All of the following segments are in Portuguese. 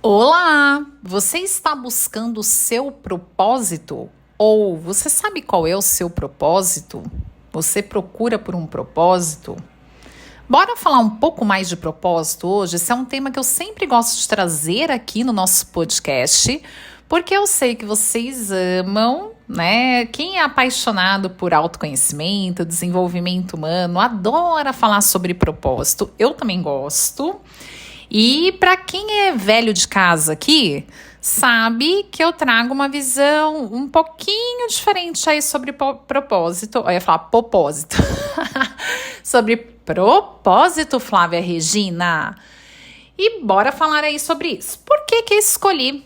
Olá! Você está buscando o seu propósito? Ou você sabe qual é o seu propósito? Você procura por um propósito? Bora falar um pouco mais de propósito hoje? Esse é um tema que eu sempre gosto de trazer aqui no nosso podcast, porque eu sei que vocês amam, né? Quem é apaixonado por autoconhecimento, desenvolvimento humano, adora falar sobre propósito. Eu também gosto. E para quem é velho de casa aqui, sabe que eu trago uma visão um pouquinho diferente aí sobre propósito. Eu ia falar propósito. Sobre propósito, Flávia Regina. E bora falar aí sobre isso. Por que eu escolhi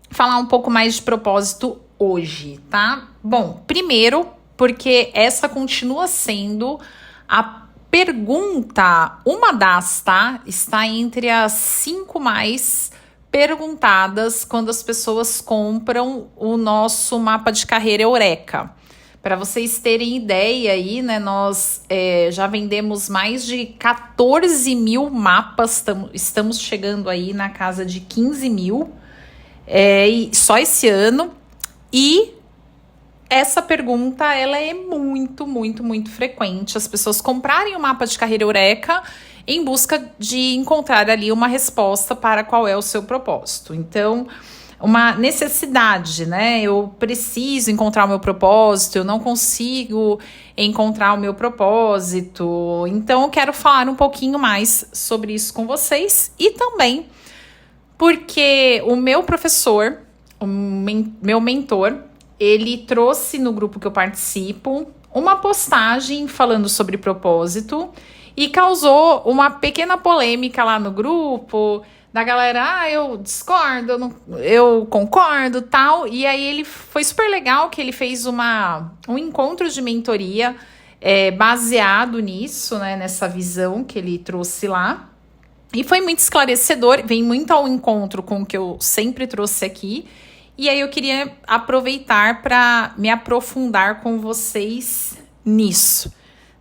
falar um pouco mais de propósito hoje, tá? Bom, primeiro, porque essa continua sendo a pergunta, uma das, tá? Está entre as 5 mais perguntadas quando as pessoas compram o nosso mapa de carreira Eureka. Para vocês terem ideia aí, né? Nós já vendemos mais de 14 mil mapas, estamos chegando aí na casa de 15 mil só esse ano. E essa pergunta, ela é muito frequente. As pessoas comprarem o mapa de carreira Eureka em busca de encontrar ali uma resposta para qual é o seu propósito. Então, uma necessidade, né? Eu preciso encontrar o meu propósito, eu não consigo encontrar o meu propósito. Então, eu quero falar um pouquinho mais sobre isso com vocês e também porque o meu professor, meu mentor, ele trouxe no grupo que eu participo uma postagem falando sobre propósito e causou uma pequena polêmica lá no grupo, da galera, eu discordo, eu concordo, tal. E aí ele foi super legal que ele fez um encontro de mentoria baseado nisso, né, nessa visão que ele trouxe lá. E foi muito esclarecedor, vem muito ao encontro com o que eu sempre trouxe aqui. E aí eu queria aproveitar para me aprofundar com vocês nisso.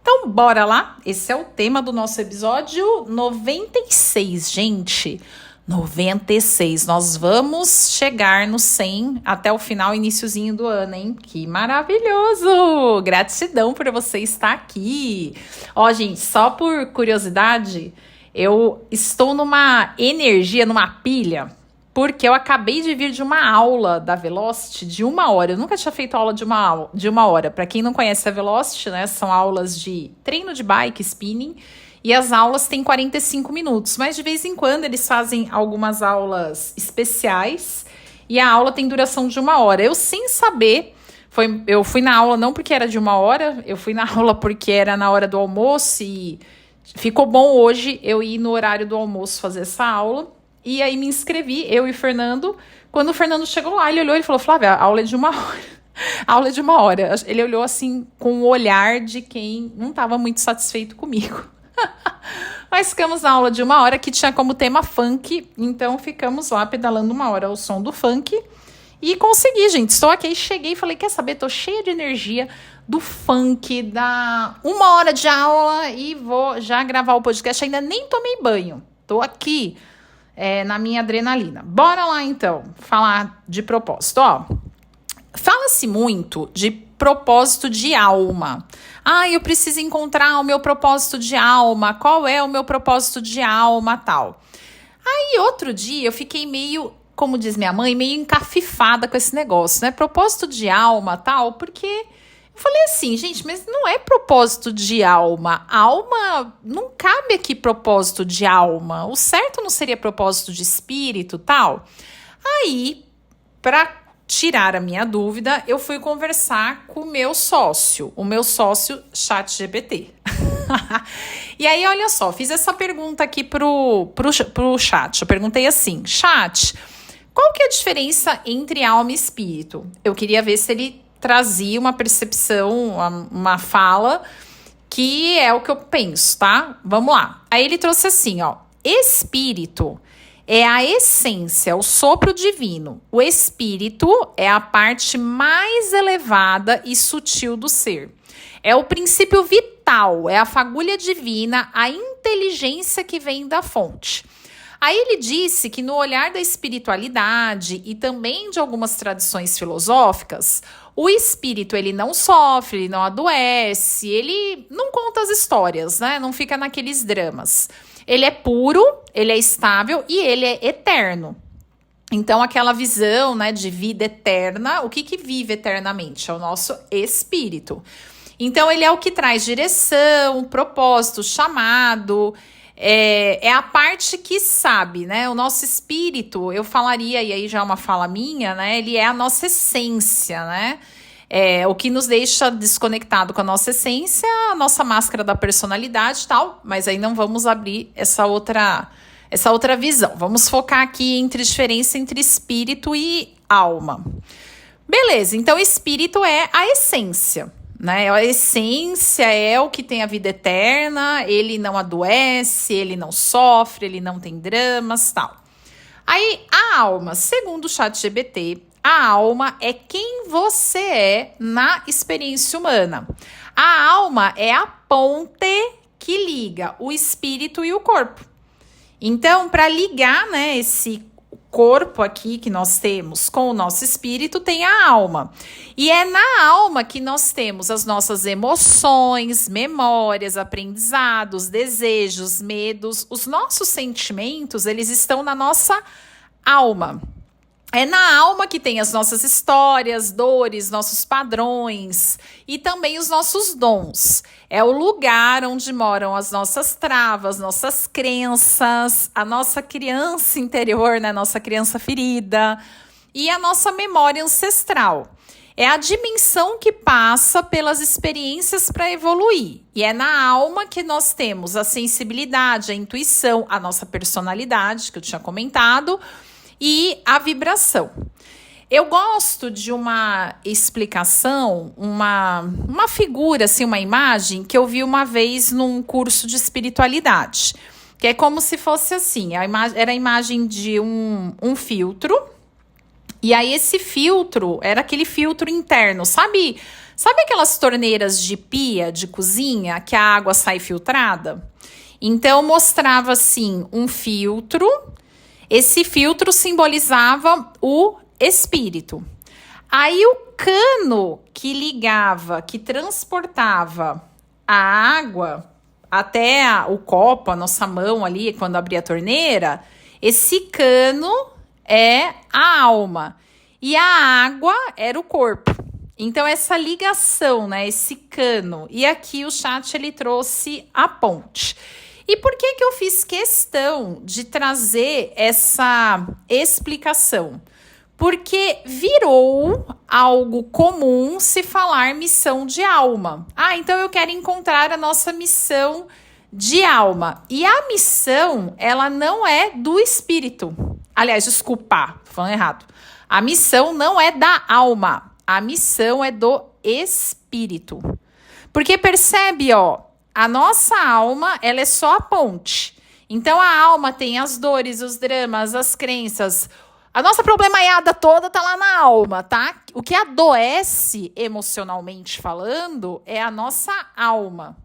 Então, bora lá? Esse é o tema do nosso episódio 96, gente. 96. Nós vamos chegar no 100 até o final, iniciozinho do ano, hein? Que maravilhoso! Gratidão por você estar aqui. Ó, gente, só por curiosidade, eu estou numa energia, numa pilha, porque eu acabei de vir de uma aula da Velocity de 1 hora. Eu nunca tinha feito aula de uma hora. Para quem não conhece a Velocity, né, são aulas de treino de bike, spinning, e as aulas têm 45 minutos. Mas de vez em quando eles fazem algumas aulas especiais e a aula tem duração de 1 hora. Eu sem saber, eu fui na aula não porque era de 1 hora, eu fui na aula porque era na hora do almoço e ficou bom hoje eu ir no horário do almoço fazer essa aula. E aí me inscrevi, eu e o Fernando. Quando o Fernando chegou lá, ele olhou e falou, Flávia, a aula é de 1 hora. A aula é de 1 hora. Ele olhou assim com o olhar de quem não estava muito satisfeito comigo. Mas ficamos na aula de 1 hora, que tinha como tema funk. Então ficamos lá pedalando 1 hora ao som do funk. E consegui, gente. Estou aqui, cheguei e falei, quer saber? Tô cheia de energia do funk, da 1 hora de aula e vou já gravar o podcast. Ainda nem tomei banho. Tô aqui na minha adrenalina. Bora lá, então, falar de propósito. Ó, fala-se muito de propósito de alma. Eu preciso encontrar o meu propósito de alma. Qual é o meu propósito de alma, tal. Aí, outro dia, eu fiquei meio, como diz minha mãe, meio encafifada com esse negócio, né? Propósito de alma, tal, porque eu falei assim, gente, mas não é propósito de alma. Alma, não cabe aqui propósito de alma. O certo não seria propósito de espírito, tal? Aí, para tirar a minha dúvida, eu fui conversar com o meu sócio ChatGPT. E aí, olha só, fiz essa pergunta aqui pro chat. Eu perguntei assim, chat, qual que é a diferença entre alma e espírito? Eu queria ver se ele trazia uma percepção, uma fala, que é o que eu penso, tá? Vamos lá. Aí ele trouxe assim, ó, espírito é a essência, o sopro divino. O espírito é a parte mais elevada e sutil do ser. É o princípio vital, é a fagulha divina, a inteligência que vem da fonte. Aí ele disse que no olhar da espiritualidade e também de algumas tradições filosóficas, o espírito ele não sofre, ele não adoece, ele não conta as histórias, né? Não fica naqueles dramas. Ele é puro, ele é estável e ele é eterno. Então, aquela visão, né, de vida eterna, o que vive eternamente? É o nosso espírito. Então, ele é o que traz direção, propósito, chamado, é a parte que sabe, né? O nosso espírito, eu falaria, e aí já é uma fala minha, né? Ele é a nossa essência, né? O que nos deixa desconectado com a nossa essência, a nossa máscara da personalidade e tal, mas aí não vamos abrir essa outra visão. Vamos focar aqui entre diferença entre espírito e alma. Beleza, então espírito é a essência, né? A essência é o que tem a vida eterna, ele não adoece, ele não sofre, ele não tem dramas, tal. Aí a alma, segundo o ChatGPT, a alma é quem você é na experiência humana. A alma é a ponte que liga o espírito e o corpo. Então, para ligar, né, esse corpo aqui que nós temos com o nosso espírito, tem a alma. E é na alma que nós temos as nossas emoções, memórias, aprendizados, desejos, medos. Os nossos sentimentos, eles estão na nossa alma. É na alma que tem as nossas histórias, dores, nossos padrões e também os nossos dons. É o lugar onde moram as nossas travas, nossas crenças, a nossa criança interior, né? Nossa criança ferida e a nossa memória ancestral. É a dimensão que passa pelas experiências para evoluir. E é na alma que nós temos a sensibilidade, a intuição, a nossa personalidade, que eu tinha comentado, e a vibração. Eu gosto de uma explicação, uma figura, assim, uma imagem que eu vi uma vez num curso de espiritualidade, que é como se fosse assim, era a imagem de um filtro, e aí esse filtro era aquele filtro interno, sabe aquelas torneiras de pia, de cozinha, que a água sai filtrada? Então mostrava assim, um filtro. Esse filtro simbolizava o espírito. Aí o cano que ligava, que transportava a água até o copo, a nossa mão ali, quando abria a torneira, esse cano é a alma. E a água era o corpo. Então, essa ligação, né, esse cano. E aqui o chat, ele trouxe a ponte. E por que eu fiz questão de trazer essa explicação? Porque virou algo comum se falar missão de alma. Então eu quero encontrar a nossa missão de alma. E a missão, ela não é do espírito. Aliás, desculpa, tô falando errado. A missão não é da alma. A missão é do espírito. Porque percebe, a nossa alma, ela é só a ponte. Então, a alma tem as dores, os dramas, as crenças. A nossa problemaiada toda tá lá na alma, tá? O que adoece emocionalmente falando é a nossa alma.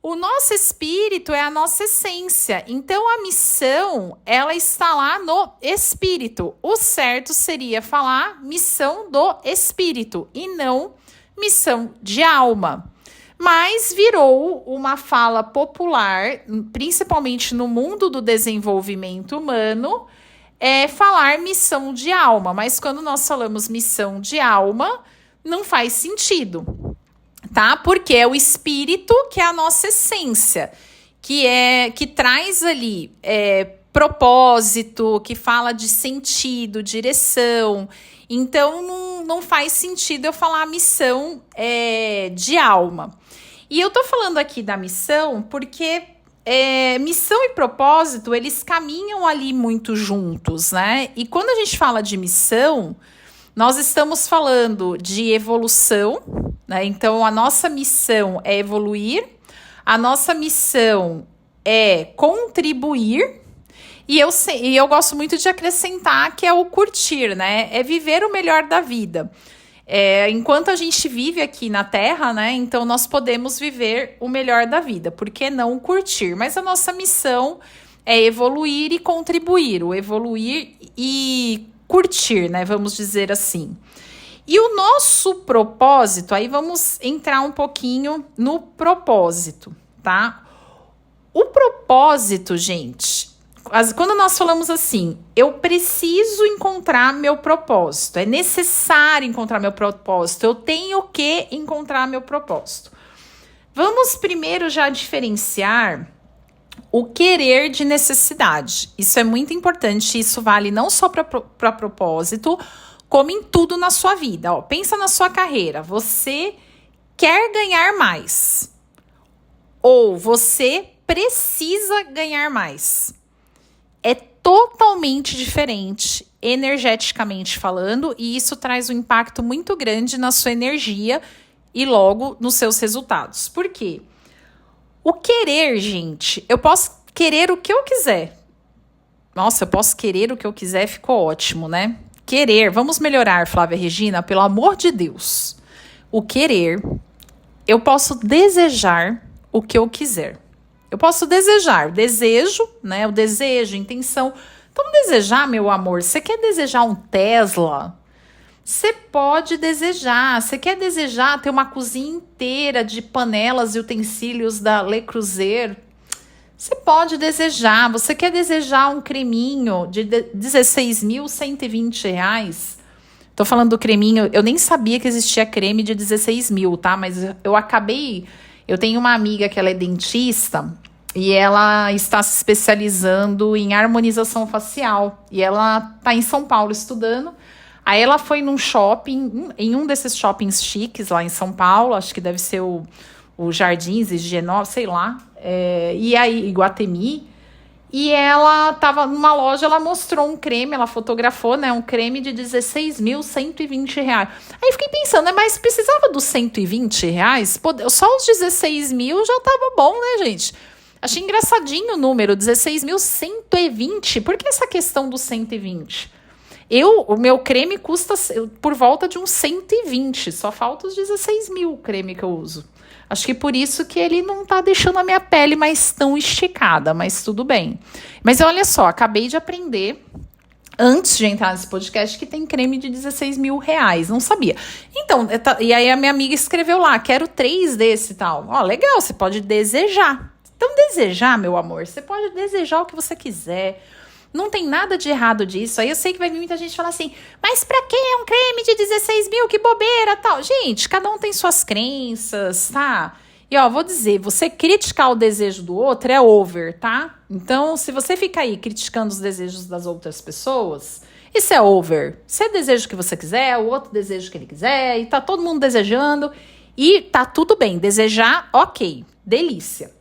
O nosso espírito é a nossa essência. Então, a missão, ela está lá no espírito. O certo seria falar missão do espírito e não missão de alma. Mas virou uma fala popular, principalmente no mundo do desenvolvimento humano, falar missão de alma. Mas quando nós falamos missão de alma, não faz sentido, tá? Porque é o espírito que é a nossa essência, que traz ali propósito, que fala de sentido, direção. Então, não faz sentido eu falar missão de alma. E eu tô falando aqui da missão porque missão e propósito, eles caminham ali muito juntos, né? E quando a gente fala de missão, nós estamos falando de evolução, né? Então, a nossa missão é evoluir, a nossa missão é contribuir, e eu gosto muito de acrescentar que é o curtir, né? É viver o melhor da vida. Enquanto a gente vive aqui na Terra, né? Então nós podemos viver o melhor da vida. Por que não curtir? Mas a nossa missão é evoluir e contribuir, o evoluir e curtir, né? Vamos dizer assim. E o nosso propósito, aí vamos entrar um pouquinho no propósito, tá? O propósito, gente, quando nós falamos assim, eu preciso encontrar meu propósito, é necessário encontrar meu propósito, eu tenho que encontrar meu propósito. Vamos primeiro já diferenciar o querer de necessidade. Isso é muito importante, isso vale não só para propósito, como em tudo na sua vida. Ó, pensa na sua carreira, você quer ganhar mais ou você precisa ganhar mais. É totalmente diferente, energeticamente falando, e isso traz um impacto muito grande na sua energia e logo nos seus resultados. Por quê? O querer, gente, eu posso querer o que eu quiser. Nossa, eu posso querer o que eu quiser, ficou ótimo, né? Querer, vamos melhorar, Flávia Regina, pelo amor de Deus. O querer, eu posso desejar o que eu quiser. Eu posso desejar, desejo, né? O desejo, intenção. Então, desejar, meu amor, você quer desejar um Tesla? Você pode desejar. Você quer desejar ter uma cozinha inteira de panelas e utensílios da Le Creuset? Você pode desejar. Você quer desejar um creminho de R$16.120? Tô falando do creminho. Eu nem sabia que existia creme de 16 mil, tá? Mas eu acabei... Eu tenho uma amiga que ela é dentista e ela está se especializando em harmonização facial. E ela tá em São Paulo estudando. Aí ela foi num shopping, em um desses shoppings chiques lá em São Paulo, acho que deve ser o Jardins, Higienópolis, sei lá, e aí Iguatemi, e ela tava numa loja, ela mostrou um creme, ela fotografou, né, um creme de R$16.120. Aí fiquei pensando, né, mas precisava dos R$120? Só os 16 mil já tava bom, né, gente? Achei engraçadinho o número, 16.120, por que essa questão dos 120? O meu creme custa por volta de uns 120, só falta os 16 mil o creme que eu uso. Acho que por isso que ele não tá deixando a minha pele mais tão esticada, mas tudo bem. Mas olha só, acabei de aprender, antes de entrar nesse podcast, que tem creme de 16 mil reais, não sabia. Então, e aí a minha amiga escreveu lá, quero 3 desse e tal. Ó, legal, você pode desejar. Então, desejar, meu amor, você pode desejar o que você quiser. Não tem nada de errado disso. Aí eu sei que vai vir muita gente falar assim, mas pra que um creme de 16 mil? Que bobeira, tal. Gente, cada um tem suas crenças, tá? E ó, vou dizer, você criticar o desejo do outro é over, tá? Então, se você ficar aí criticando os desejos das outras pessoas, isso é over. Você deseja o que você quiser, o outro deseja o que ele quiser, e tá todo mundo desejando, e tá tudo bem. Desejar, ok, delícia.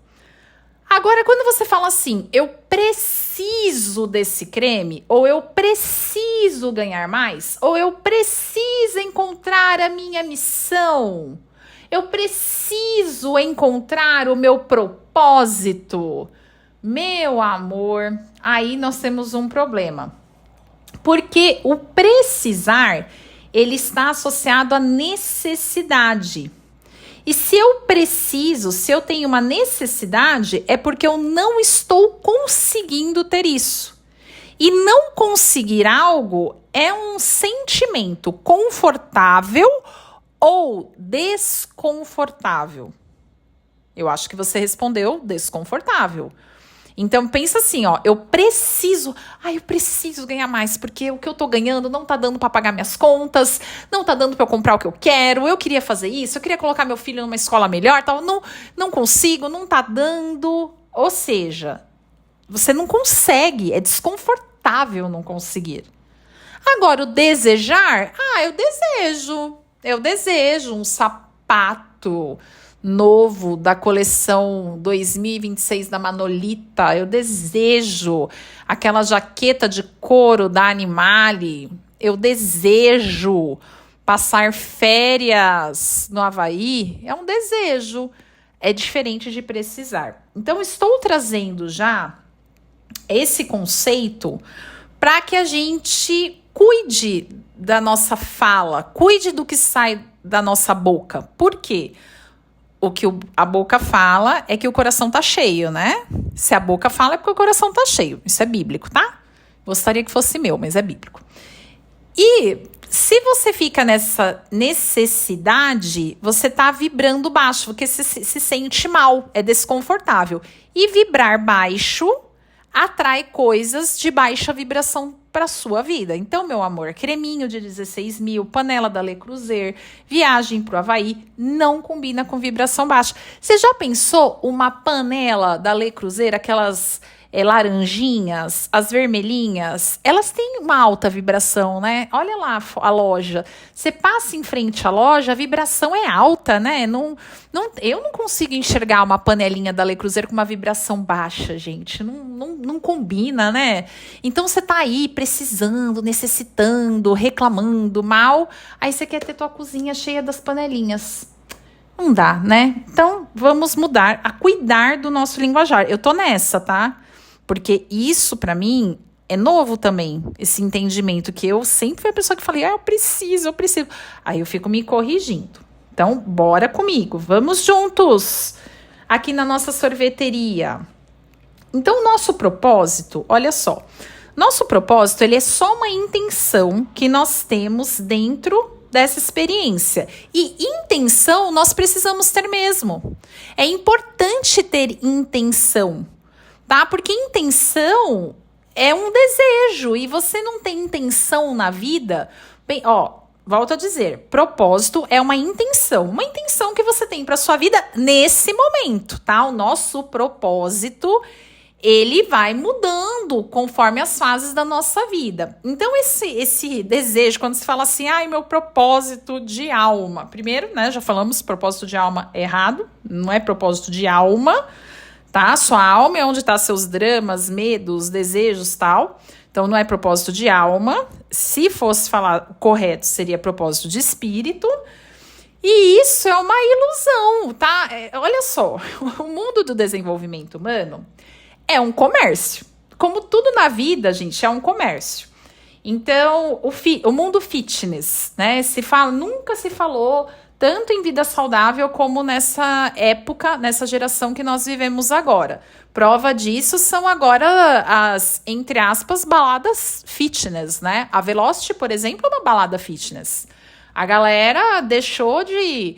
Agora, quando você fala assim, eu preciso desse creme, ou eu preciso ganhar mais, ou eu preciso encontrar a minha missão, eu preciso encontrar o meu propósito, meu amor, aí nós temos um problema. Porque o precisar, ele está associado à necessidade. E se eu preciso, se eu tenho uma necessidade, é porque eu não estou conseguindo ter isso. E não conseguir algo é um sentimento confortável ou desconfortável. Eu acho que você respondeu desconfortável. Então, pensa assim, ó, eu preciso ganhar mais, porque o que eu tô ganhando não tá dando para pagar minhas contas, não tá dando para eu comprar o que eu quero, eu queria fazer isso, eu queria colocar meu filho numa escola melhor, tal, não consigo, não tá dando. Ou seja, você não consegue, é desconfortável não conseguir. Agora, o desejar, eu desejo um sapato novo da coleção 2026 da Manolita. Eu desejo aquela jaqueta de couro da Animale. Eu desejo passar férias no Havaí. É um desejo. É diferente de precisar. Então, estou trazendo já esse conceito para que a gente cuide da nossa fala, cuide do que sai da nossa boca. Por quê? O que a boca fala é que o coração tá cheio, né? Se a boca fala é porque o coração tá cheio. Isso é bíblico, tá? Gostaria que fosse meu, mas é bíblico. E se você fica nessa necessidade, você tá vibrando baixo, porque se sente mal, é desconfortável. E vibrar baixo atrai coisas de baixa vibração para sua vida. Então, meu amor, creminho de 16 mil, panela da Le Creuset, viagem pro Havaí, não combina com vibração baixa. Você já pensou uma panela da Le Creuset, aquelas laranjinhas, as vermelhinhas, elas têm uma alta vibração, né? Olha lá a loja. Você passa em frente à loja, a vibração é alta, né? Eu não consigo enxergar uma panelinha da Le Creuset com uma vibração baixa, gente. Não combina, né? Então você tá aí precisando, necessitando, reclamando mal, aí você quer ter tua cozinha cheia das panelinhas. Não dá, né? Então vamos mudar a cuidar do nosso linguajar. Eu tô nessa, tá? Porque isso, pra mim, é novo também, esse entendimento que eu sempre fui a pessoa que falei, eu preciso. Aí eu fico me corrigindo. Então, bora comigo, vamos juntos aqui na nossa sorveteria. Então, o nosso propósito, olha só, nosso propósito, ele é só uma intenção que nós temos dentro dessa experiência. E intenção nós precisamos ter mesmo. É importante ter intenção. Tá? Porque intenção é um desejo e você não tem intenção na vida. Bem, volto a dizer, propósito é uma intenção que você tem para sua vida nesse momento, tá? O nosso propósito, ele vai mudando conforme as fases da nossa vida. Então esse desejo, quando se fala assim, meu propósito de alma. Primeiro, né, já falamos, propósito de alma é errado, não é propósito de alma. Tá? Sua alma é onde tá seus dramas, medos, desejos, tal. Então, não é propósito de alma. Se fosse falar correto, seria propósito de espírito. E isso é uma ilusão, tá? Olha só, o mundo do desenvolvimento humano é um comércio. Como tudo na vida, gente, é um comércio. Então, o mundo fitness, né? Nunca se falou tanto em vida saudável como nessa época, nessa geração que nós vivemos agora. Prova disso são agora as, entre aspas, baladas fitness, né? A Velocity, por exemplo, é uma balada fitness. A galera deixou de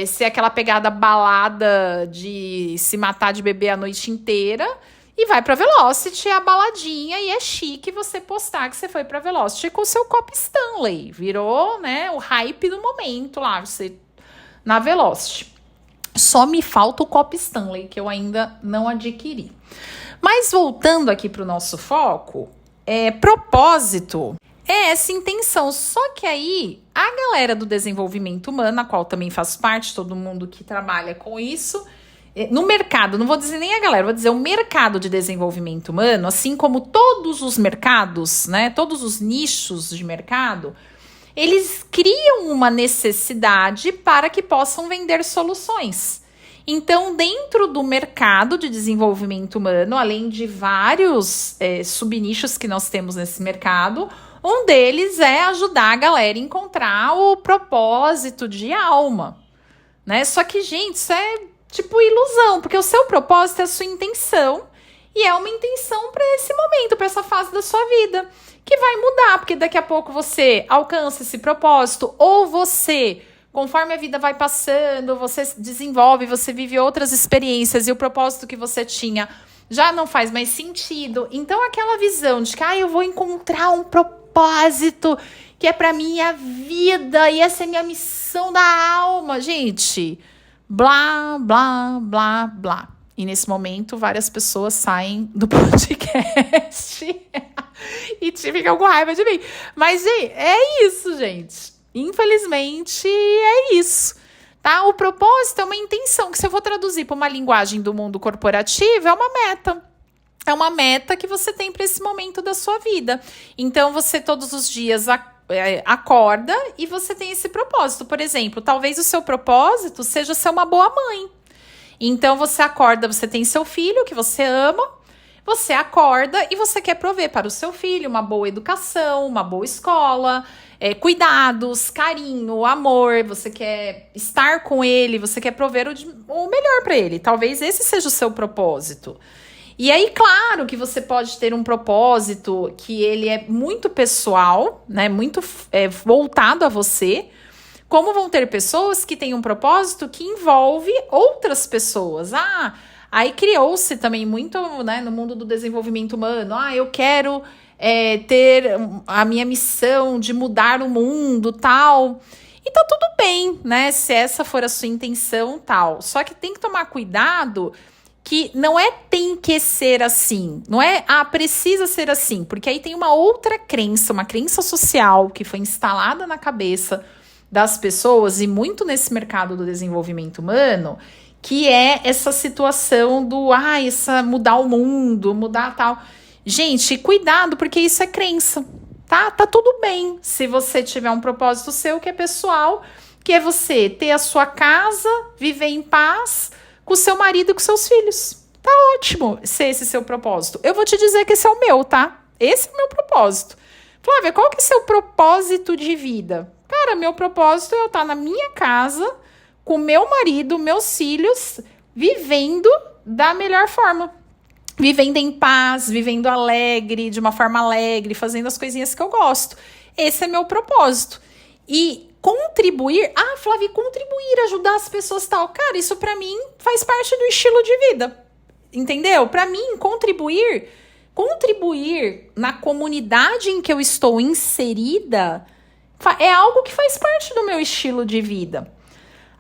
ser aquela pegada balada de se matar de beber a noite inteira e vai pra Velocity, a baladinha, e é chique você postar que você foi pra Velocity com o seu copo Stanley. Virou, né, o hype do momento lá, você na Velocity. Só me falta o copo Stanley, que eu ainda não adquiri. Mas voltando aqui pro nosso foco, propósito é essa intenção. Só que aí, a galera do desenvolvimento humano, a qual também faz parte, todo mundo que trabalha com isso, no mercado, não vou dizer nem a galera, vou dizer o mercado de desenvolvimento humano, assim como todos os mercados, né, todos os nichos de mercado, eles criam uma necessidade para que possam vender soluções. Então, dentro do mercado de desenvolvimento humano, além de vários subnichos que nós temos nesse mercado, um deles é ajudar a galera a encontrar o propósito de alma, né? Só que, gente, isso é tipo ilusão, porque o seu propósito é a sua intenção e é uma intenção para esse momento, para essa fase da sua vida, que vai mudar, porque daqui a pouco você alcança esse propósito ou você, conforme a vida vai passando, você desenvolve, você vive outras experiências e o propósito que você tinha já não faz mais sentido. Então aquela visão de que eu vou encontrar um propósito que é para minha vida e essa é minha missão da alma, gente, blá, blá, blá, blá. E nesse momento, várias pessoas saem do podcast e ficam com raiva de mim. Mas é isso, gente. Infelizmente, é isso. Tá? O propósito é uma intenção, que se eu for traduzir para uma linguagem do mundo corporativo, é uma meta. É uma meta que você tem para esse momento da sua vida. Então, você todos os dias acorda e você tem esse propósito. Por exemplo, talvez o seu propósito seja ser uma boa mãe. Então, você acorda, você tem seu filho que você ama, você acorda e você quer prover para o seu filho uma boa educação, uma boa escola, cuidados, carinho, amor, você quer estar com ele, você quer prover o melhor para ele. Talvez esse seja o seu propósito. E aí, claro que você pode ter um propósito que ele é muito pessoal, né? Muito voltado a você. Como vão ter pessoas que têm um propósito que envolve outras pessoas. Aí criou-se também muito, né, no mundo do desenvolvimento humano. Eu quero ter a minha missão de mudar o mundo, tal. E tá tudo bem, né, se essa for a sua intenção, tal. Só que tem que tomar cuidado que não tem que ser assim. Não é, precisa ser assim. Porque aí tem uma outra crença, uma crença social que foi instalada na cabeça das pessoas, e muito nesse mercado do desenvolvimento humano, que é essa situação do, mudar o mundo, mudar tal. Gente, cuidado, porque isso é crença, tá? Tá tudo bem se você tiver um propósito seu que é pessoal, que é você ter a sua casa, viver em paz com o seu marido e com seus filhos. Tá ótimo se esse é seu propósito. Eu vou te dizer que esse é o meu, tá? Esse é o meu propósito. Flávia, qual que é o seu propósito de vida? Cara, meu propósito é eu estar na minha casa, com meu marido, meus filhos, vivendo da melhor forma. Vivendo em paz, vivendo alegre, de uma forma alegre, fazendo as coisinhas que eu gosto. Esse é meu propósito. E contribuir, Flávia, contribuir, ajudar as pessoas tal. Cara, isso pra mim faz parte do estilo de vida. Entendeu? Pra mim, contribuir na comunidade em que eu estou inserida é algo que faz parte do meu estilo de vida.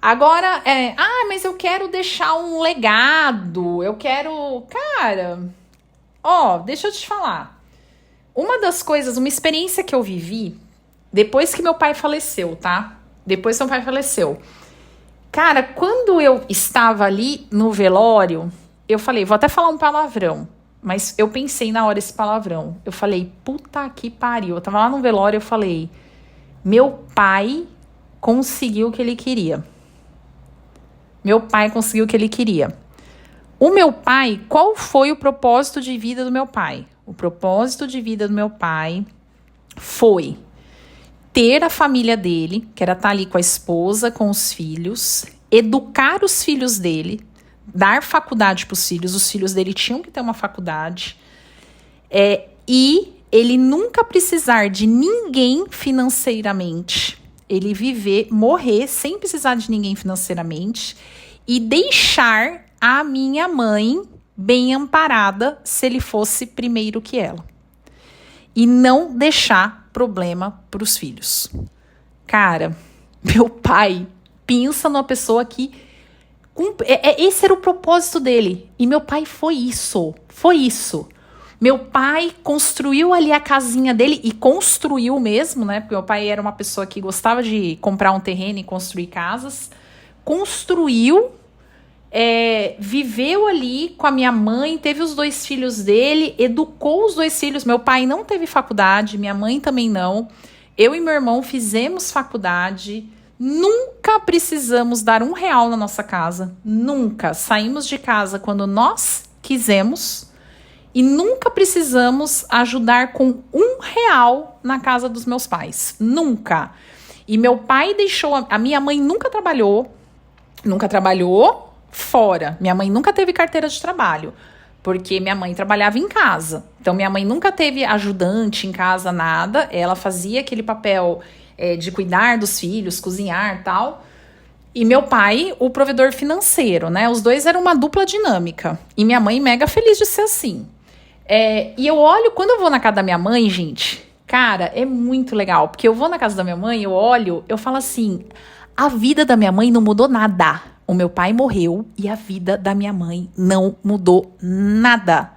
Agora, mas eu quero deixar um legado, eu quero... Cara, deixa eu te falar. Uma experiência que eu vivi, depois que meu pai faleceu, tá? Depois que meu pai faleceu. Cara, quando eu estava ali no velório, eu falei, vou até falar um palavrão, mas eu pensei na hora esse palavrão. Eu falei, puta que pariu. Eu tava lá no velório, eu falei, meu pai conseguiu o que ele queria. Meu pai conseguiu o que ele queria. O meu pai, qual foi o propósito de vida do meu pai? O propósito de vida do meu pai foi ter a família dele, que era estar ali com a esposa, com os filhos, educar os filhos dele, dar faculdade para os filhos dele tinham que ter uma faculdade, e ele nunca precisar de ninguém financeiramente, ele morrer sem precisar de ninguém financeiramente e deixar a minha mãe bem amparada se ele fosse primeiro que ela. E não deixar problema para os filhos. Cara, meu pai, pensa numa pessoa que... esse era o propósito dele. E meu pai foi isso. Meu pai construiu ali a casinha dele, e construiu mesmo, né? Porque meu pai era uma pessoa que gostava de comprar um terreno e construir casas. Construiu, viveu ali com a minha mãe, teve os 2 filhos dele, educou os 2 filhos. Meu pai não teve faculdade, minha mãe também não. Eu e meu irmão fizemos faculdade. Nunca precisamos dar R$1 na nossa casa. Nunca. Saímos de casa quando nós quisemos. E nunca precisamos ajudar com R$1 na casa dos meus pais. Nunca. E meu pai deixou... A minha mãe nunca trabalhou fora. Minha mãe nunca teve carteira de trabalho, porque minha mãe trabalhava em casa. Então, minha mãe nunca teve ajudante em casa, nada. Ela fazia aquele papel de cuidar dos filhos, cozinhar e tal. E meu pai, o provedor financeiro, né? Os 2 eram uma dupla dinâmica. E minha mãe mega feliz de ser assim. E eu olho, quando eu vou na casa da minha mãe, gente, cara, é muito legal. Porque eu vou na casa da minha mãe, eu olho, eu falo assim, a vida da minha mãe não mudou nada. O meu pai morreu e a vida da minha mãe não mudou nada.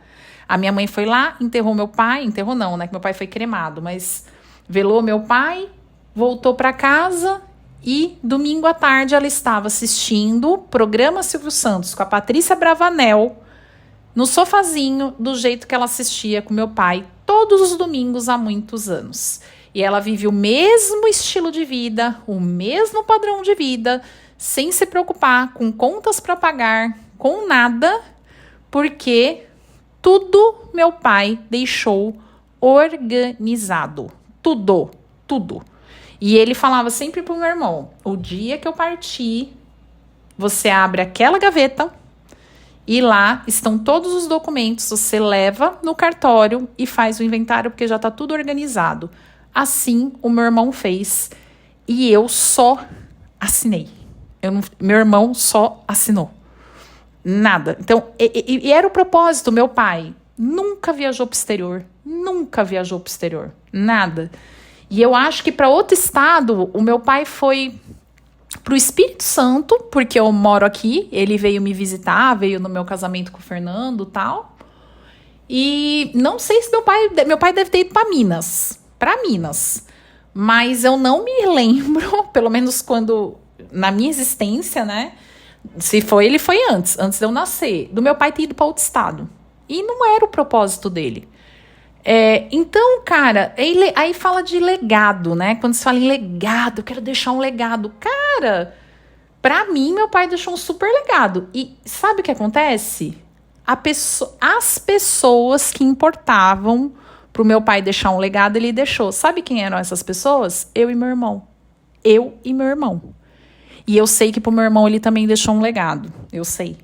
A minha mãe foi lá, enterrou meu pai, enterrou não, né, que meu pai foi cremado, mas velou meu pai, voltou para casa e domingo à tarde ela estava assistindo o programa Silvio Santos com a Patrícia Bravanel, no sofazinho, do jeito que ela assistia com meu pai todos os domingos há muitos anos. E ela vive o mesmo estilo de vida, o mesmo padrão de vida, sem se preocupar com contas para pagar, com nada, porque tudo meu pai deixou organizado. Tudo. E ele falava sempre pro meu irmão, o dia que eu partir, você abre aquela gaveta E lá estão todos os documentos. Você leva no cartório e faz o inventário, porque já está tudo organizado. Assim o meu irmão fez. E eu só assinei. Meu irmão só assinou. Nada. Então, e era o propósito. Meu pai nunca viajou para o exterior. Nunca viajou para o exterior. Nada. E eu acho que para outro estado, o meu pai foi pro Espírito Santo, porque eu moro aqui. Ele veio me visitar, veio no meu casamento com o Fernando e tal. E não sei se meu pai deve ter ido para Minas. Mas eu não me lembro, pelo menos quando, na minha existência, né? Se foi, ele foi antes de eu nascer, do meu pai ter ido para outro estado. E não era o propósito dele. Então, cara, aí fala de legado, né? Quando se fala em legado, eu quero deixar um legado. Cara, pra mim, meu pai deixou um super legado. E sabe o que acontece? As pessoas que importavam pro meu pai deixar um legado, ele deixou. Sabe quem eram essas pessoas? Eu e meu irmão. Eu e meu irmão. E eu sei que pro meu irmão ele também deixou um legado. Eu sei.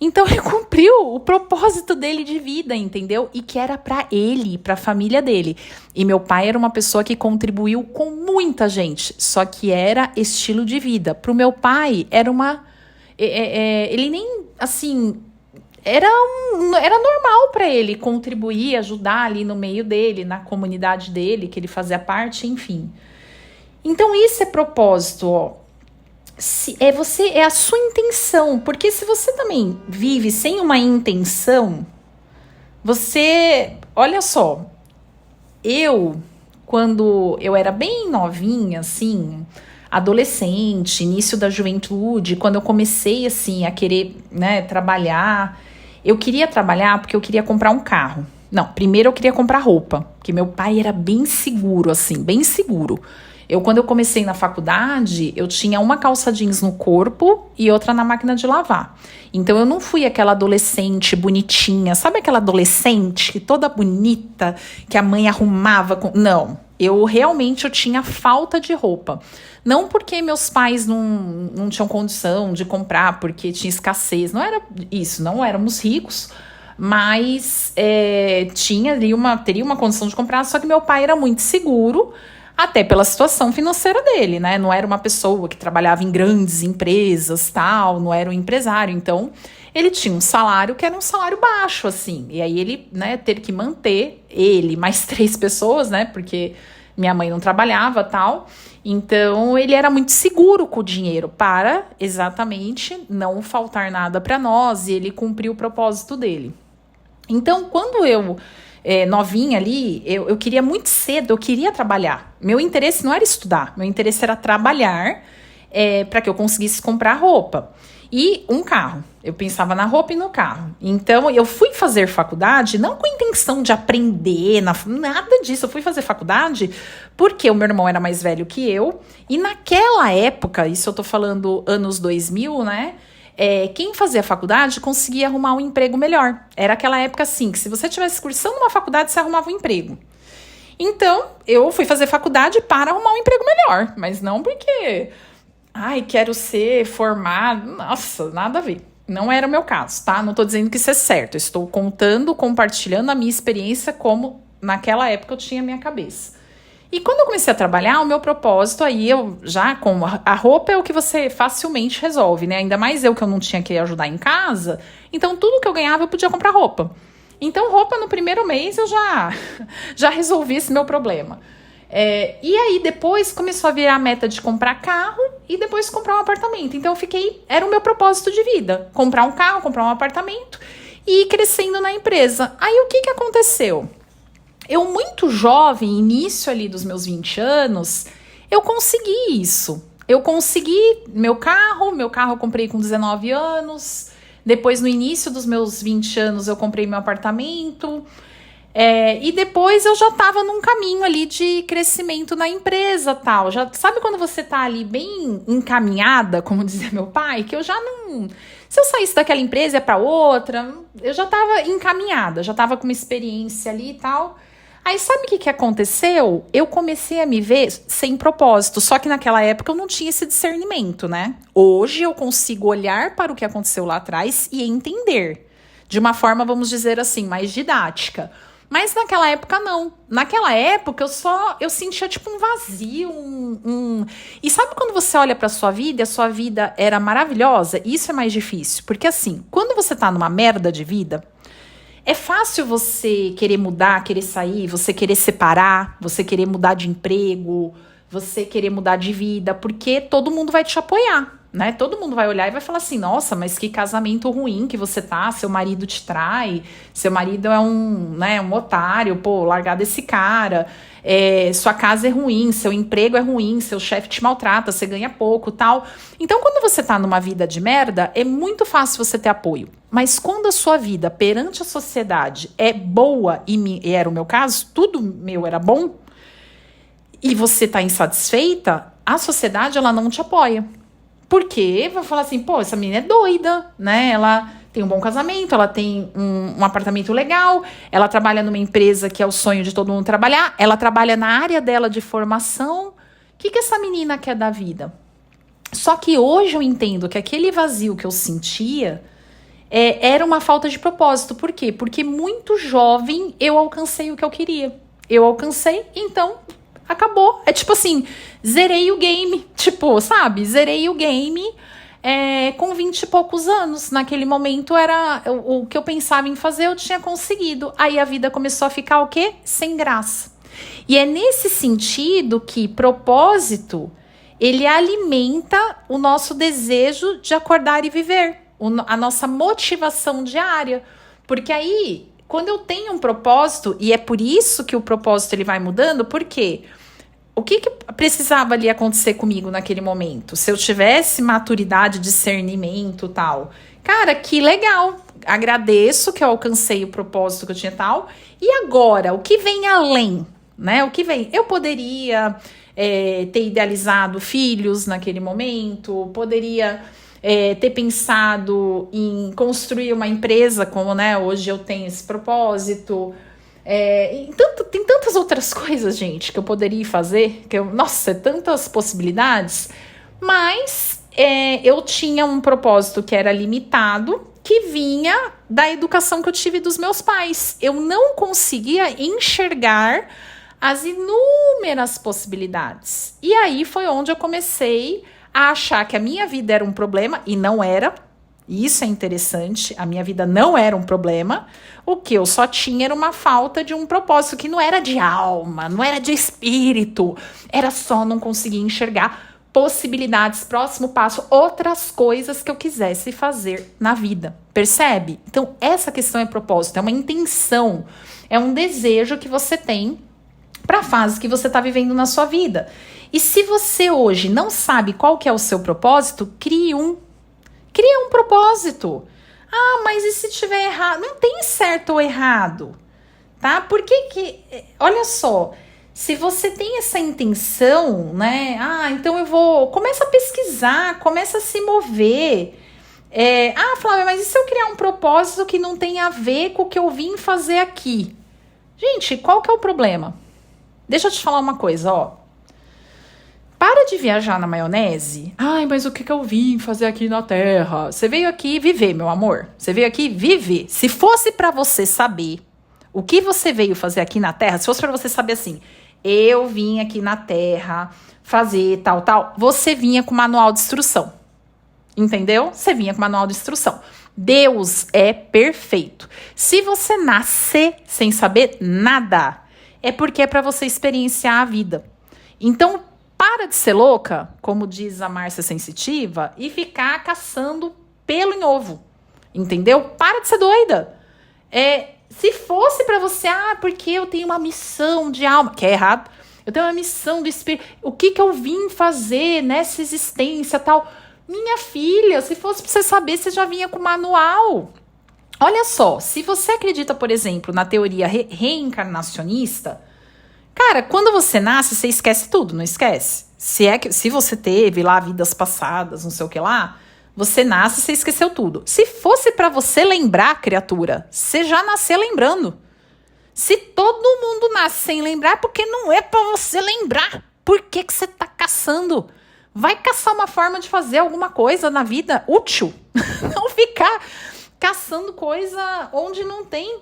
Então ele cumpriu o propósito dele de vida, entendeu? E que era pra ele, pra família dele. E meu pai era uma pessoa que contribuiu com muita gente, só que era estilo de vida. Pro meu pai era uma... ele nem, assim... Era normal pra ele contribuir, ajudar ali no meio dele, na comunidade dele, que ele fazia parte, enfim. Então isso é propósito, ó. É a sua intenção, porque se você também vive sem uma intenção, olha só, quando eu era bem novinha, assim, adolescente, início da juventude, quando eu comecei, assim, a querer, né, trabalhar, eu queria trabalhar porque eu queria comprar um carro. Não, primeiro eu queria comprar roupa, porque meu pai era bem seguro, assim, bem seguro. Quando eu comecei na faculdade, eu tinha uma calça jeans no corpo e outra na máquina de lavar. Então, eu não fui aquela adolescente bonitinha. Sabe aquela adolescente toda bonita, que a mãe arrumava? Não, eu tinha falta de roupa. Não porque meus pais não tinham condição de comprar, porque tinha escassez. Não era isso, não éramos ricos. Mas teria uma condição de comprar, só que meu pai era muito seguro, até pela situação financeira dele, né? Não era uma pessoa que trabalhava em grandes empresas, tal, não era um empresário. Então, ele tinha um salário que era um salário baixo, assim. E aí ele, né, teve que manter ele mais 3 pessoas, né? Porque minha mãe não trabalhava, tal. Então, ele era muito seguro com o dinheiro para exatamente não faltar nada para nós, e ele cumpriu o propósito dele. Então, quando eu novinha ali, eu queria muito cedo, eu queria trabalhar. Meu interesse não era estudar, meu interesse era trabalhar para que eu conseguisse comprar roupa e um carro. Eu pensava na roupa e no carro. Então, eu fui fazer faculdade não com a intenção de aprender, nada disso. Eu fui fazer faculdade porque o meu irmão era mais velho que eu. E naquela época, isso eu tô falando anos 2000, né? Quem fazia faculdade conseguia arrumar um emprego melhor. Era aquela época assim, que se você tivesse cursando uma faculdade, você arrumava um emprego. Então, eu fui fazer faculdade para arrumar um emprego melhor. Mas não porque, quero ser formado. Nossa, nada a ver. Não era o meu caso, tá? Não tô dizendo que isso é certo. Eu estou compartilhando a minha experiência como naquela época eu tinha a minha cabeça. E quando eu comecei a trabalhar, o meu propósito aí, eu já com a roupa é o que você facilmente resolve, né? Ainda mais eu que eu não tinha que ajudar em casa. Então, tudo que eu ganhava, eu podia comprar roupa. Então, roupa no primeiro mês, eu já resolvi esse meu problema. E aí, depois, começou a virar a meta de comprar carro e depois comprar um apartamento. Então, era o meu propósito de vida. Comprar um carro, comprar um apartamento e ir crescendo na empresa. Aí, o que aconteceu? Eu, muito jovem, início ali dos meus 20 anos, eu consegui isso. Eu consegui meu carro eu comprei com 19 anos. Depois, no início dos meus 20 anos, eu comprei meu apartamento. E depois eu já estava num caminho ali de crescimento na empresa, tal. Sabe quando você tá ali bem encaminhada, como dizia meu pai, que eu já não... Se eu saísse daquela empresa e ia para outra, eu já estava encaminhada, já estava com uma experiência ali e tal. Aí sabe o que aconteceu? Eu comecei a me ver sem propósito, só que naquela época eu não tinha esse discernimento, né? Hoje eu consigo olhar para o que aconteceu lá atrás e entender, de uma forma, vamos dizer assim, mais didática. Mas naquela época não. Naquela época eu sentia tipo um vazio, E sabe quando você olha pra sua vida e a sua vida era maravilhosa? Isso é mais difícil, porque assim, quando você tá numa merda de vida, é fácil você querer mudar, querer sair, você querer separar, você querer mudar de emprego, você querer mudar de vida, porque todo mundo vai te apoiar, né? Todo mundo vai olhar e vai falar assim, nossa, mas que casamento ruim que você tá, seu marido te trai, seu marido é um otário, pô, largar desse cara, sua casa é ruim, seu emprego é ruim, seu chefe te maltrata, você ganha pouco, tal. Então, quando você tá numa vida de merda, é muito fácil você ter apoio. Mas quando a sua vida perante a sociedade é boa, e era o meu caso, tudo meu era bom, e você tá insatisfeita, a sociedade, ela não te apoia. Porque vai falar assim, pô, essa menina é doida, né? Ela tem um bom casamento, ela tem um apartamento legal, ela trabalha numa empresa que é o sonho de todo mundo trabalhar, ela trabalha na área dela de formação. O que essa menina quer da vida? Só que hoje eu entendo que aquele vazio que eu sentia era uma falta de propósito. Por quê? Porque muito jovem eu alcancei o que eu queria. Eu alcancei, então acabou. É tipo assim, zerei o game. Tipo, sabe? Zerei o game com 20 e poucos anos. Naquele momento era o que eu pensava em fazer, eu tinha conseguido. Aí a vida começou a ficar o quê? Sem graça. E é nesse sentido que propósito, ele alimenta o nosso desejo de acordar e viver. A nossa motivação diária. Porque aí, quando eu tenho um propósito, e é por isso que o propósito ele vai mudando, por quê? O que precisava ali acontecer comigo naquele momento? Se eu tivesse maturidade, discernimento e tal. Cara, que legal. Agradeço que eu alcancei o propósito que eu tinha tal. E agora, o que vem além? Né? O que vem? Eu poderia ter idealizado filhos naquele momento, poderia ter pensado em construir uma empresa, como, né, hoje eu tenho esse propósito. Tem tantas outras coisas, gente, que eu poderia fazer, nossa, tantas possibilidades, mas eu tinha um propósito que era limitado, que vinha da educação que eu tive dos meus pais. Eu não conseguia enxergar as inúmeras possibilidades. E aí foi onde eu comecei a achar que a minha vida era um problema, e não era. Isso é interessante, a minha vida não era um problema. O que eu só tinha era uma falta de um propósito, que não era de alma, não era de espírito, era só não conseguir enxergar possibilidades, próximo passo, outras coisas que eu quisesse fazer na vida. Percebe? Então, essa questão é propósito, é uma intenção, é um desejo que você tem para a fase que você está vivendo na sua vida. E se você hoje não sabe qual que é o seu propósito, cria um propósito. Ah, mas e se tiver errado? Não tem certo ou errado, tá? Olha só, se você tem essa intenção, né? Ah, então começa a pesquisar, começa a se mover. Flávia, mas e se eu criar um propósito que não tem a ver com o que eu vim fazer aqui? Gente, qual que é o problema? Deixa eu te falar uma coisa, ó. Para de viajar na maionese. Ai, mas o que eu vim fazer aqui na Terra? Você veio aqui viver, meu amor. Você veio aqui viver. Se fosse para você saber o que você veio fazer aqui na Terra, se fosse para você saber assim, eu vim aqui na Terra fazer tal, tal, você vinha com manual de instrução. Entendeu? Você vinha com manual de instrução. Deus é perfeito. Se você nascer sem saber nada, é porque é para você experienciar a vida. Então, para de ser louca, como diz a Márcia Sensitiva, e ficar caçando pelo em ovo. Entendeu? Para de ser doida. Se fosse para você, porque eu tenho uma missão de alma, que é errado, eu tenho uma missão do espírito, o que eu vim fazer nessa existência tal? Minha filha, se fosse para você saber, você já vinha com manual. Olha só, se você acredita, por exemplo, na teoria reencarnacionista, cara, quando você nasce, você esquece tudo, não esquece? Se você teve lá vidas passadas, não sei o que lá, você nasce, você esqueceu tudo. Se fosse pra você lembrar, criatura, você já nasceu lembrando. Se todo mundo nasce sem lembrar, porque não é para você lembrar. Por que você tá caçando? Vai caçar uma forma de fazer alguma coisa na vida útil. Não ficar caçando coisa onde não tem,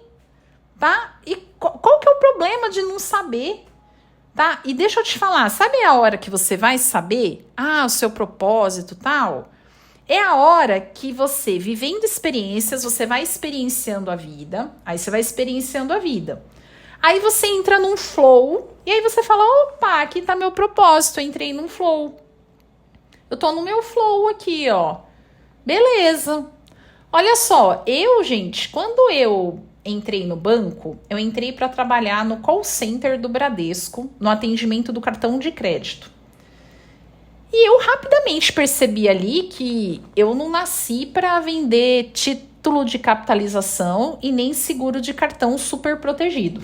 tá? E qual que é o problema de não saber, tá? E deixa eu te falar, sabe a hora que você vai saber? O seu propósito e tal? É a hora que você, vivendo experiências, você vai experienciando a vida, aí você vai experienciando a vida. Aí você entra num flow, e aí você fala, opa, aqui tá meu propósito, eu entrei num flow. Eu tô no meu flow aqui, ó. Beleza. Olha só, gente, quando eu entrei no banco, eu entrei para trabalhar no call center do Bradesco, no atendimento do cartão de crédito. E eu rapidamente percebi ali que eu não nasci para vender título de capitalização e nem seguro de cartão super protegido.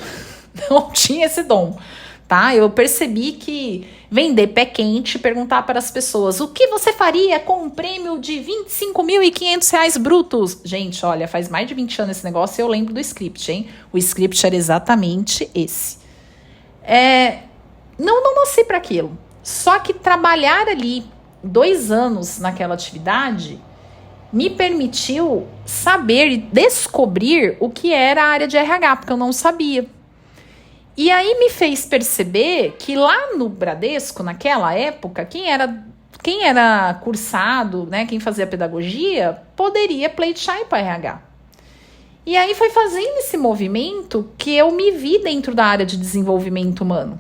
Não tinha esse dom, tá? Eu percebi que vender pé quente, perguntar para as pessoas o que você faria com um prêmio de R$ 25.500 brutos? Gente, olha, faz mais de 20 anos esse negócio e eu lembro do script, hein? O script era exatamente esse. Não nasci para aquilo. Só que trabalhar ali 2 anos naquela atividade me permitiu saber e descobrir o que era a área de RH, porque eu não sabia. E aí me fez perceber que lá no Bradesco, naquela época, quem era cursado, né, quem fazia pedagogia, poderia pleitear para RH. E aí foi fazendo esse movimento que eu me vi dentro da área de desenvolvimento humano.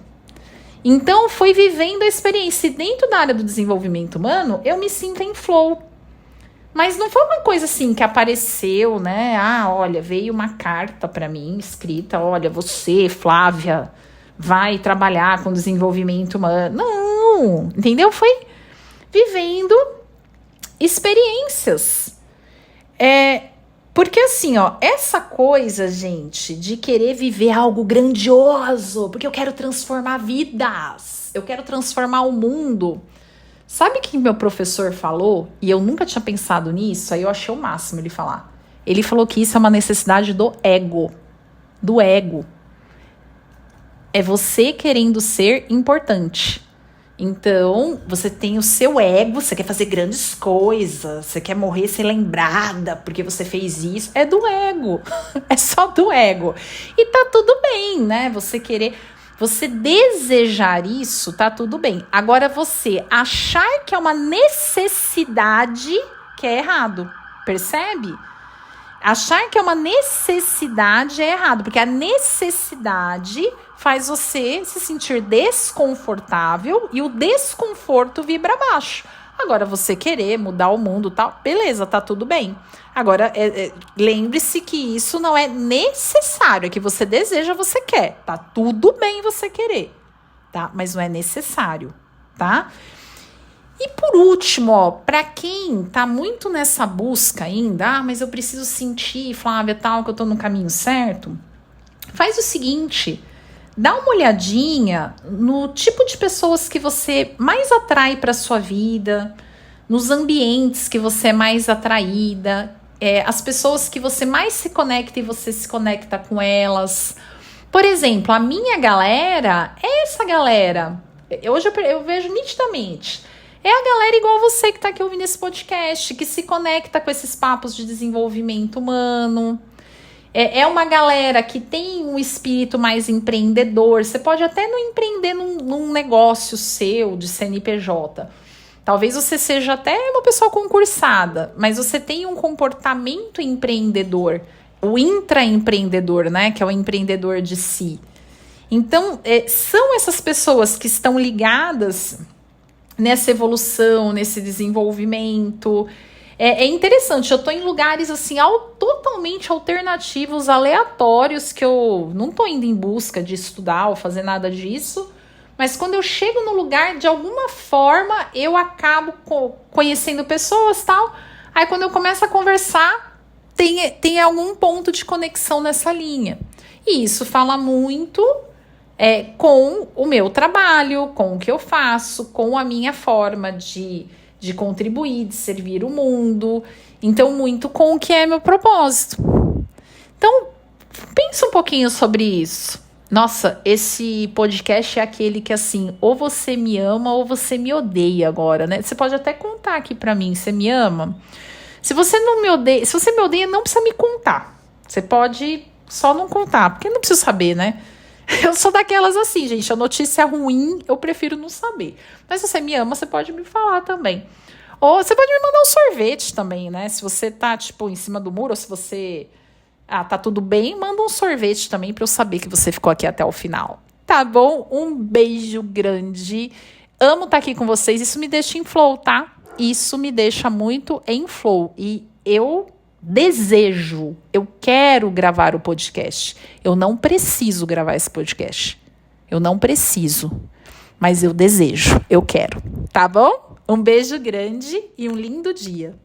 Então, foi vivendo a experiência. E dentro da área do desenvolvimento humano, eu me sinto em flow. Mas não foi uma coisa assim que apareceu, né? Olha, veio uma carta para mim escrita. Olha, você, Flávia, vai trabalhar com desenvolvimento humano. Não, entendeu? Foi vivendo experiências. Porque assim, essa coisa, gente, de querer viver algo grandioso, porque eu quero transformar vidas, eu quero transformar o mundo. Sabe o que meu professor falou? E eu nunca tinha pensado nisso, aí eu achei o máximo ele falar. Ele falou que isso é uma necessidade do ego. Do ego. É você querendo ser importante. Então, você tem o seu ego, você quer fazer grandes coisas, você quer morrer ser lembrada porque você fez isso. É do ego, é só do ego. E tá tudo bem, né? Você desejar isso, tá tudo bem. Agora, você achar que é uma necessidade, que é errado, percebe? Achar que é uma necessidade é errado, porque a necessidade faz você se sentir desconfortável e o desconforto vibra baixo. Agora, você querer mudar o mundo e tal, beleza, tá tudo bem. Agora, lembre-se que isso não é necessário, é que você deseja, você quer. Tá tudo bem você querer, tá? Mas não é necessário, tá? E por último, para quem tá muito nessa busca ainda, mas eu preciso sentir, Flávia, tal, que eu tô no caminho certo, faz o seguinte, dá uma olhadinha no tipo de pessoas que você mais atrai para sua vida, nos ambientes que você é mais atraída, as pessoas que você mais se conecta e você se conecta com elas. Por exemplo, a minha galera é essa galera. Hoje eu vejo nitidamente. É a galera igual você que tá aqui ouvindo esse podcast, que se conecta com esses papos de desenvolvimento humano. É uma galera que tem um espírito mais empreendedor. Você pode até não empreender num negócio seu de CNPJ. Talvez você seja até uma pessoa concursada, mas você tem um comportamento empreendedor, o intraempreendedor, né? Que é o empreendedor de si. Então, são essas pessoas que estão ligadas nessa evolução, nesse desenvolvimento. É interessante, eu tô em lugares assim totalmente alternativos, aleatórios, que eu não tô indo em busca de estudar ou fazer nada disso, mas quando eu chego no lugar, de alguma forma, eu acabo conhecendo pessoas e tal. Aí quando eu começo a conversar, tem algum ponto de conexão nessa linha. E isso fala muito com o meu trabalho, com o que eu faço, com a minha forma de contribuir, de servir o mundo. Então, muito com o que é meu propósito. Então, Pensa um pouquinho sobre isso. Nossa, esse podcast é aquele que assim, ou você me ama ou você me odeia agora, né? Você pode até contar aqui pra mim, você me ama? Se você não me odeia, se você me odeia, não precisa me contar. Você pode só não contar, porque não preciso saber, né? Eu sou daquelas assim, gente, a notícia ruim eu prefiro não saber. Mas se você me ama, você pode me falar também. Ou você pode me mandar um sorvete também, né? Se você tá, tipo, em cima do muro, ou se você... Ah, tá tudo bem, manda um sorvete também pra eu saber que você ficou aqui até o final. Tá bom? Um beijo grande. Amo estar aqui com vocês. Isso me deixa em flow, tá? Isso me deixa muito em flow. E eu desejo, eu quero gravar o podcast. Eu não preciso gravar esse podcast. Eu não preciso. Mas eu desejo, eu quero. Tá bom? Um beijo grande e um lindo dia.